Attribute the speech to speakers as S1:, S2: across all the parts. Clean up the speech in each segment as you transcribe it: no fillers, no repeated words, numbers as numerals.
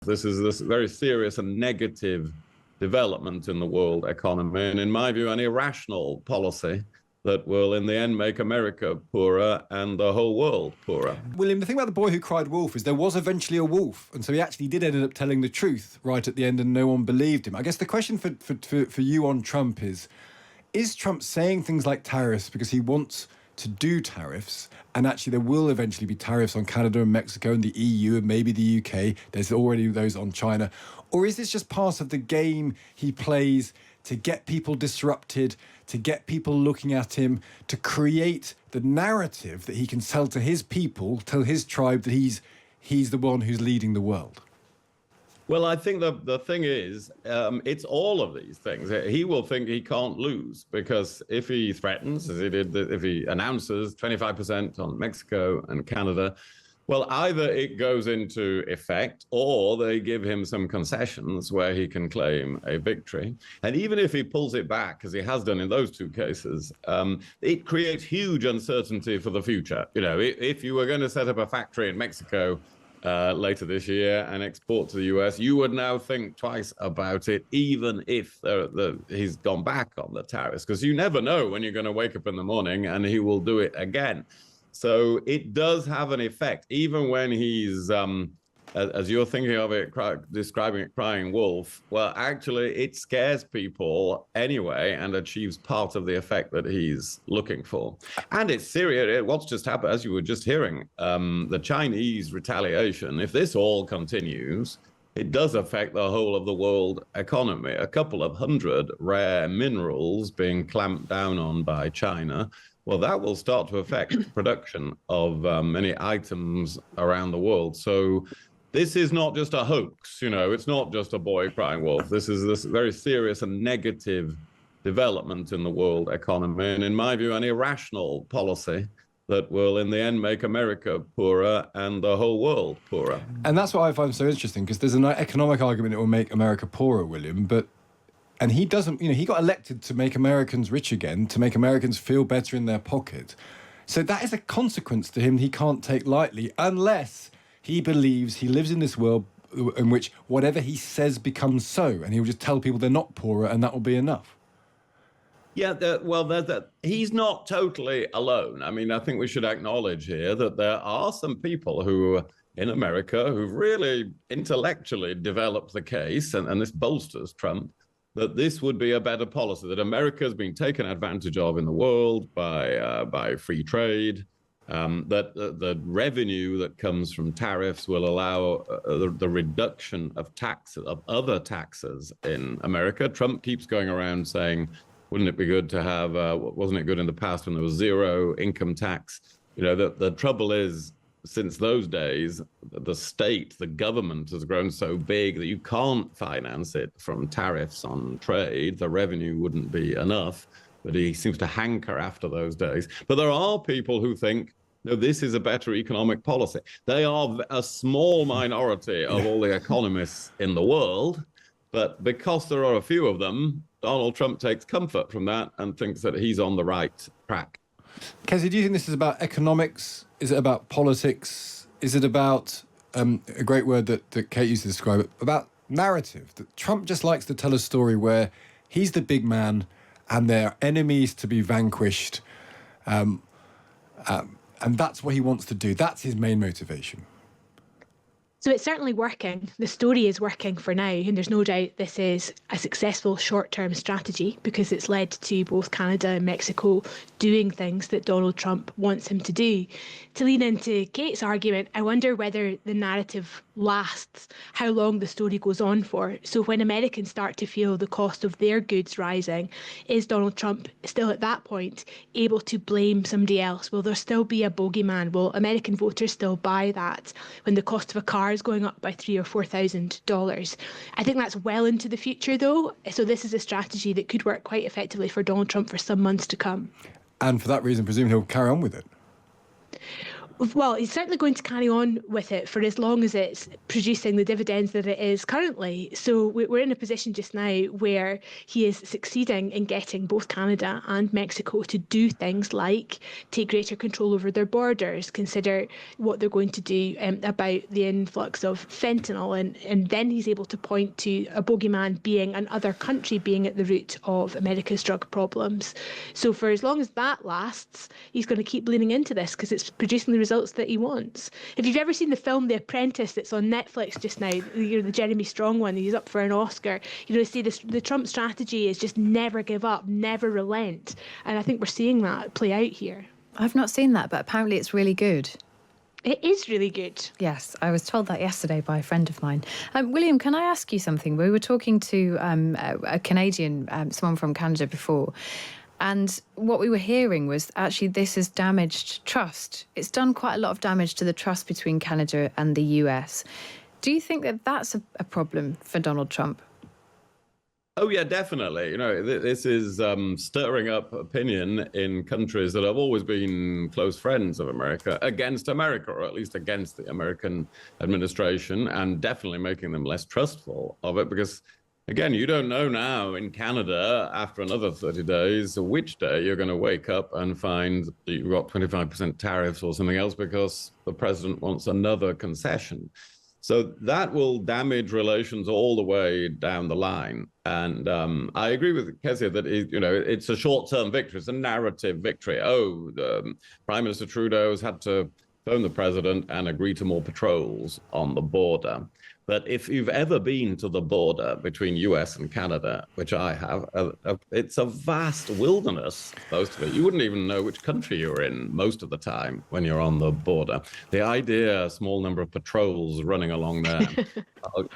S1: This is this very serious and negative development in the world economy, and in my view, an irrational policy that will in the end make America poorer and the whole world poorer.
S2: William, the thing about the boy who cried wolf is there was eventually a wolf, and so he actually did end up telling the truth right at the end and no one believed him. I guess the question for you on Trump is Trump saying things like tariffs because he wants to do tariffs, and actually there will eventually be tariffs on Canada and Mexico and the EU and maybe the UK, there's already those on China, or is this just part of the game he plays to get people disrupted, to get people looking at him, to create the narrative that he can sell to his people, tell his tribe that he's the one who's leading the world?
S1: Well, I think the thing is, it's all of these things. He will think he can't lose because if he threatens, as he did, if he announces 25% on Mexico and Canada, well, either it goes into effect or they give him some concessions where he can claim a victory. And even if he pulls it back, as he has done in those two cases, it creates huge uncertainty for the future. You know, if you were going to set up a factory in Mexico later this year and export to the US, you would now think twice about it, even if he's gone back on the tariffs, because you never know when you're going to wake up in the morning and he will do it again. So it does have an effect, even when he's, as you're thinking of it, describing it, crying wolf. Well, actually, it scares people anyway and achieves part of the effect that he's looking for. And it's serious. What's just happened, as you were just hearing, the Chinese retaliation, if this all continues, it does affect the whole of the world economy. A couple of hundred rare minerals being clamped down on by China. Well, that will start to affect production of many items around the world. So this is not just a hoax, you know, it's not just a boy crying wolf. This is this very serious and negative development in the world economy. And in my view, an irrational policy that will in the end make America poorer and the whole world poorer.
S2: And that's what I find so interesting, because there's an economic argument that will make America poorer, William, and he doesn't, you know, he got elected to make Americans rich again, to make Americans feel better in their pocket. So that is a consequence to him he can't take lightly, unless he believes he lives in this world in which whatever he says becomes so, and he'll just tell people they're not poorer and that will be enough.
S1: Yeah, he's not totally alone. I mean, I think we should acknowledge here that there are some people who in America who've really intellectually developed the case, and this bolsters Trump, that this would be a better policy, that America has been taken advantage of in the world by free trade, that the revenue that comes from tariffs will allow the reduction of other taxes in America. Trump keeps going around saying, wouldn't it be good to have, wasn't it good in the past when there was zero income tax? You know, the trouble is, since those days, the state, the government has grown so big that you can't finance it from tariffs on trade. The revenue wouldn't be enough, but he seems to hanker after those days. But there are people who think, no, this is a better economic policy. They are a small minority of all the economists in the world, but because there are a few of them, Donald Trump takes comfort from that and thinks that he's on the right track.
S2: Kezia, do you think this is about economics? Is it about politics? Is it about, a great word that Kate used to describe it, about narrative? That Trump just likes to tell a story where he's the big man and there are enemies to be vanquished. And that's what he wants to do. That's his main motivation.
S3: So it's certainly working. The story is working for now, and there's no doubt this is a successful short-term strategy because it's led to both Canada and Mexico doing things that Donald Trump wants him to do. To lean into Kate's argument, I wonder whether the narrative lasts, how long the story goes on for. So when Americans start to feel the cost of their goods rising, is Donald Trump still at that point able to blame somebody else? Will there still be a bogeyman? Will American voters still buy that when the cost of a car is going up by $3,000 or $4,000? I think that's well into the future, though. So this is a strategy that could work quite effectively for Donald Trump for some months to come.
S2: And for that reason, presumably he'll carry on with it.
S3: Well, he's certainly going to carry on with it for as long as it's producing the dividends that it is currently. So we're in a position just now where he is succeeding in getting both Canada and Mexico to do things like take greater control over their borders, consider what they're going to do about the influx of fentanyl. And then he's able to point to a bogeyman being another country being at the root of America's drug problems. So for as long as that lasts, he's going to keep leaning into this because it's producing the results that he wants. If you've ever seen the film The Apprentice that's on Netflix just now, the Jeremy Strong one, he's up for an Oscar, see the Trump strategy is just never give up, never relent. And I think we're seeing that play out here.
S4: I've not seen that, but apparently it's really good.
S3: It is really good.
S4: Yes, I was told that yesterday by a friend of mine. William, can I ask you something? We were talking to a Canadian, someone from Canada before, and what we were hearing was actually this has damaged trust. It's done quite a lot of damage to the trust between Canada and the US. Do you think that that's a problem for Donald Trump?
S1: Oh, yeah, definitely. This is stirring up opinion in countries that have always been close friends of America against America, or at least against the American administration, and definitely making them less trustful of it because, again, you don't know now in Canada, after another 30 days, which day you're going to wake up and find that you've got 25% tariffs or something else because the president wants another concession. So that will damage relations all the way down the line. And I agree with Kezia that it's a short-term victory. It's a narrative victory. Prime Minister Trudeau has had to phone the president and agree to more patrols on the border. But if you've ever been to the border between US and Canada, which I have, it's a vast wilderness, most of it. You wouldn't even know which country you're in most of the time when you're on the border. The idea, a small number of patrols running along there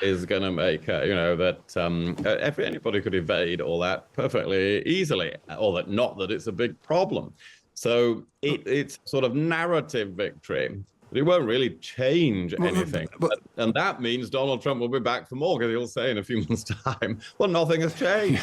S1: is going to make, that anybody could evade all that perfectly easily, or that not that it's a big problem. So it's sort of narrative victory. But it won't really change anything. And that means Donald Trump will be back for more because he'll say in a few months' time, well, nothing has changed.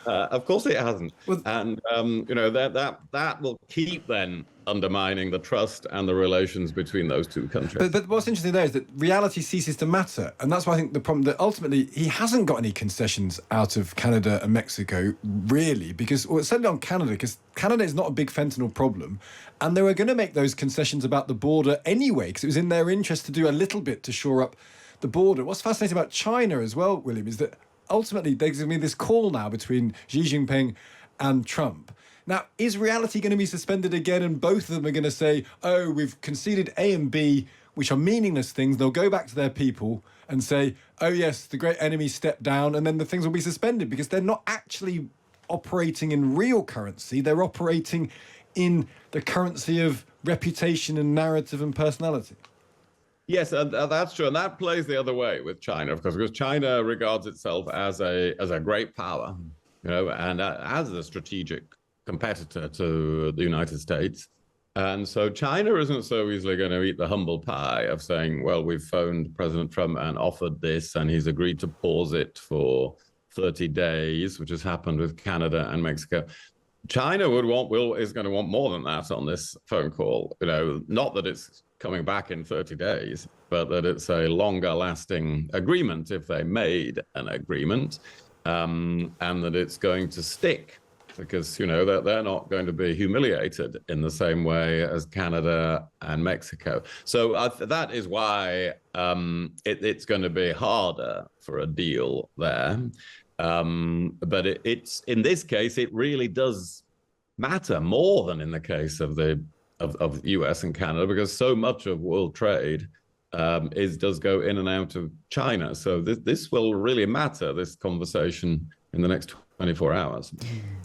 S1: Of course it hasn't. And, that will keep then undermining the trust and the relations between those two countries.
S2: But what's interesting there is that reality ceases to matter. And that's why I think the problem that ultimately he hasn't got any concessions out of Canada and Mexico, really, because, well, certainly on Canada, because Canada is not a big fentanyl problem. And they were going to make those concessions about the border anyway, because it was in their interest to do a little bit to shore up the border. What's fascinating about China as well, William, is that ultimately there's going to be this call now between Xi Jinping and Trump. Now, is reality going to be suspended again and both of them are going to say, oh, we've conceded A and B, which are meaningless things. They'll go back to their people and say, oh, yes, the great enemy stepped down, and then the things will be suspended because they're not actually operating in real currency. They're operating in the currency of reputation and narrative and personality.
S1: Yes, that's true. And that plays the other way with China, of course, because China regards itself as a great power, and as a strategic competitor to the United States. And so China isn't so easily going to eat the humble pie of saying, well, we've phoned President Trump and offered this, and he's agreed to pause it for 30 days, which has happened with Canada and Mexico. China is going to want more than that on this phone call. Not that it's coming back in 30 days, but that it's a longer lasting agreement if they made an agreement, and that it's going to stick because, that they're not going to be humiliated in the same way as Canada and Mexico. So that is why it's going to be harder for a deal there. But it's in this case, it really does matter more than in the case of the US and Canada, because so much of world trade does go in and out of China. So this will really matter, this conversation, in the next 24 hours.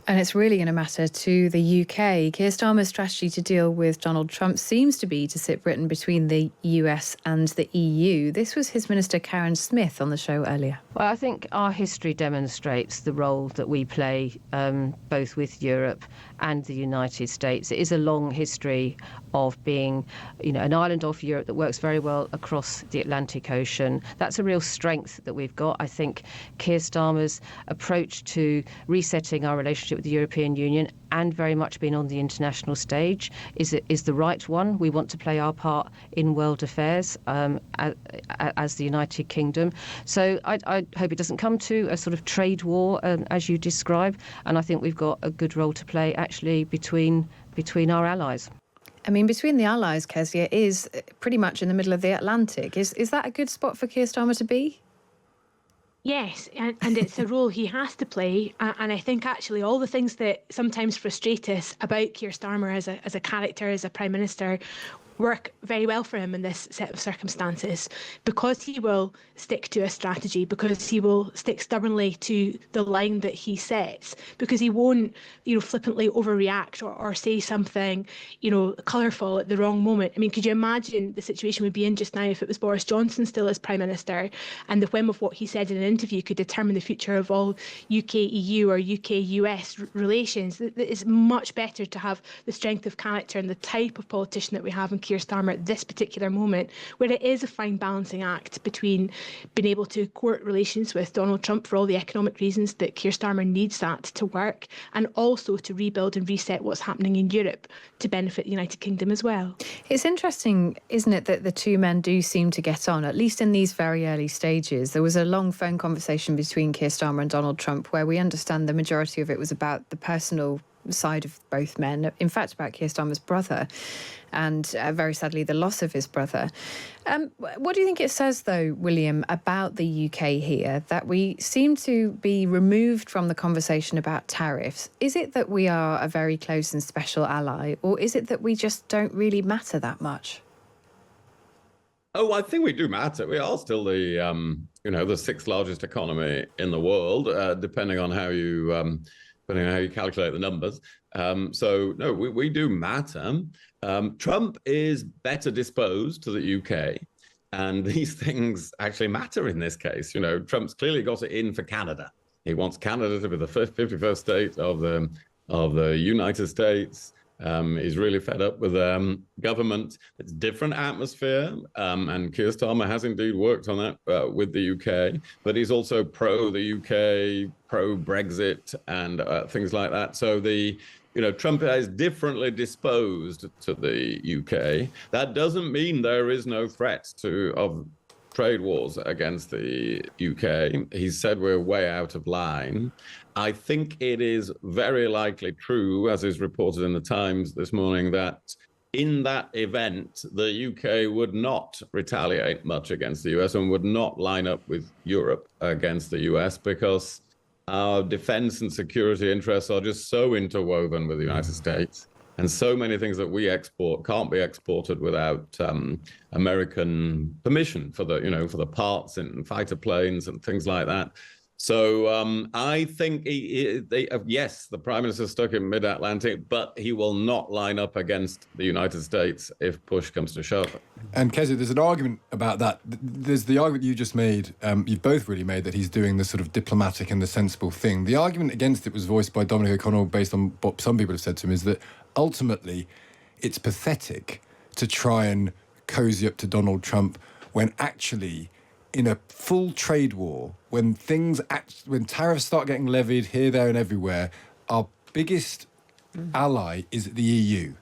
S4: And it's really going to matter to the UK. Keir Starmer's strategy to deal with Donald Trump seems to be to sit Britain between the US and the EU. This was his minister Karen Smith on the show earlier.
S5: Well, I think our history demonstrates the role that we play both with Europe and the United States. It is a long history of being, an island off Europe that works very well across the Atlantic Ocean. That's a real strength that we've got. I think Keir Starmer's approach to to resetting our relationship with the European Union and very much being on the international stage is the right one. We want to play our part in world affairs as the United Kingdom. So I hope it doesn't come to a sort of trade war, as you describe, and I think we've got a good role to play actually between our allies.
S4: I mean, between the allies, Kezia, is pretty much in the middle of the Atlantic. Is that a good spot for Keir Starmer to be?
S3: Yes, and it's a role he has to play. And I think actually all the things that sometimes frustrate us about Keir Starmer as a character, as a Prime Minister, work very well for him in this set of circumstances, because he will stick to a strategy, because he will stick stubbornly to the line that he sets, because he won't, flippantly overreact or say something, colourful at the wrong moment. I mean, could you imagine the situation we'd be in just now if it was Boris Johnson still as Prime Minister, and the whim of what he said in an interview could determine the future of all UK-EU or UK-US relations? It's much better to have the strength of character and the type of politician that we have in Keir Starmer at this particular moment, where it is a fine balancing act between being able to court relations with Donald Trump for all the economic reasons that Keir Starmer needs that to work, and also to rebuild and reset what's happening in Europe to benefit the United Kingdom as well.
S4: It's interesting, isn't it, that the two men do seem to get on, at least in these very early stages. There was a long phone conversation between Keir Starmer and Donald Trump where we understand the majority of it was about the personal side of both men, in fact about Keir Starmer's brother, and very sadly the loss of his brother. What do you think it says, though, William, about the UK here, that we seem to be removed from the conversation about tariffs? Is it that we are a very close and special ally, or is it that we just don't really matter that much?
S1: Oh, I think we do matter. We are still the sixth largest economy in the world, depending on how you calculate the numbers. So, no, we do matter. Trump is better disposed to the UK, and these things actually matter in this case. Trump's clearly got it in for Canada. He wants Canada to be the 51st state of the United States. He's really fed up with government. It's a different atmosphere, and Keir Starmer has indeed worked on that with the UK, but he's also pro the UK, pro Brexit, and things like that. So Trump is differently disposed to the UK. That doesn't mean there is no threat of trade wars against the UK. He said we're way out of line. I think it is very likely true, as is reported in the Times this morning, that in that event, the UK would not retaliate much against the US and would not line up with Europe against the US, because our defense and security interests are just so interwoven with the United States. And so many things that we export can't be exported without American permission for the parts in fighter planes and things like that. So I think yes, the Prime Minister is stuck in mid-Atlantic, but he will not line up against the United States if push comes to shove.
S2: And Kezia, there's an argument about that. There's the argument you just made, you've both really made, that he's doing the sort of diplomatic and the sensible thing. The argument against it was voiced by Dominic O'Connell, based on what some people have said to him, is that ultimately it's pathetic to try and cozy up to Donald Trump when actually, in a full trade war, when tariffs start getting levied here, there and everywhere, our biggest ally is the EU.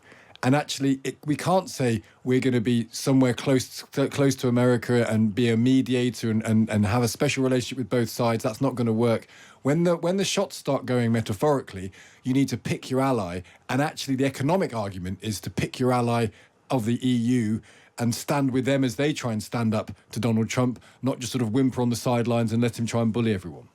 S2: And actually, we can't say we're going to be somewhere close to America and be a mediator and have a special relationship with both sides. That's not going to work. When the shots start going metaphorically, you need to pick your ally. And actually, the economic argument is to pick your ally of the EU and stand with them as they try and stand up to Donald Trump, not just sort of whimper on the sidelines and let him try and bully everyone.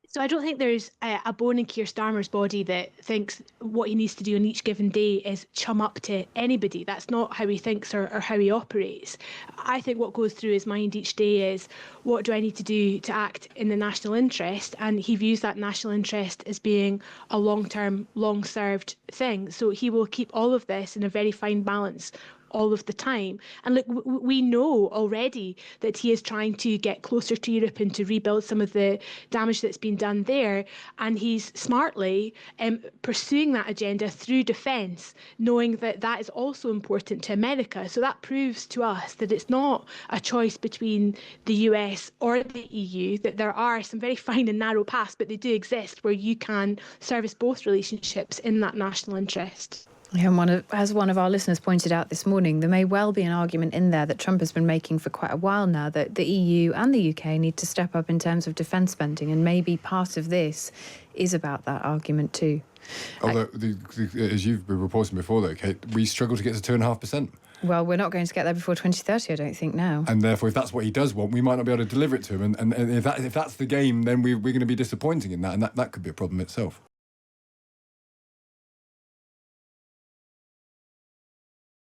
S3: So I don't think there's a bone in Keir Starmer's body that thinks what he needs to do on each given day is chum up to anybody. That's not how he thinks or how he operates. I think what goes through his mind each day is, what do I need to do to act in the national interest? And he views that national interest as being a long-term, long-served thing. So he will keep all of this in a very fine balance all of the time. And look, we know already that he is trying to get closer to Europe and to rebuild some of the damage that's been done there. And he's smartly pursuing that agenda through defence, knowing that that is also important to America. So that proves to us that it's not a choice between the US or the EU, that there are some very fine and narrow paths, but they do exist where you can service both relationships in that national interest.
S4: And as one of our listeners pointed out this morning, there may well be an argument in there that Trump has been making for quite a while now, that the EU and the UK need to step up in terms of defence spending, and maybe part of this is about that argument too.
S2: Although, as you've been reporting before, though, Kate, we struggle to get to 2.5%.
S4: Well, we're not going to get there before 2030, I don't think, now.
S2: And therefore, if that's what he does want, we might not be able to deliver it to him. And if that's the game, then we're going to be disappointing in that, and that could be a problem itself.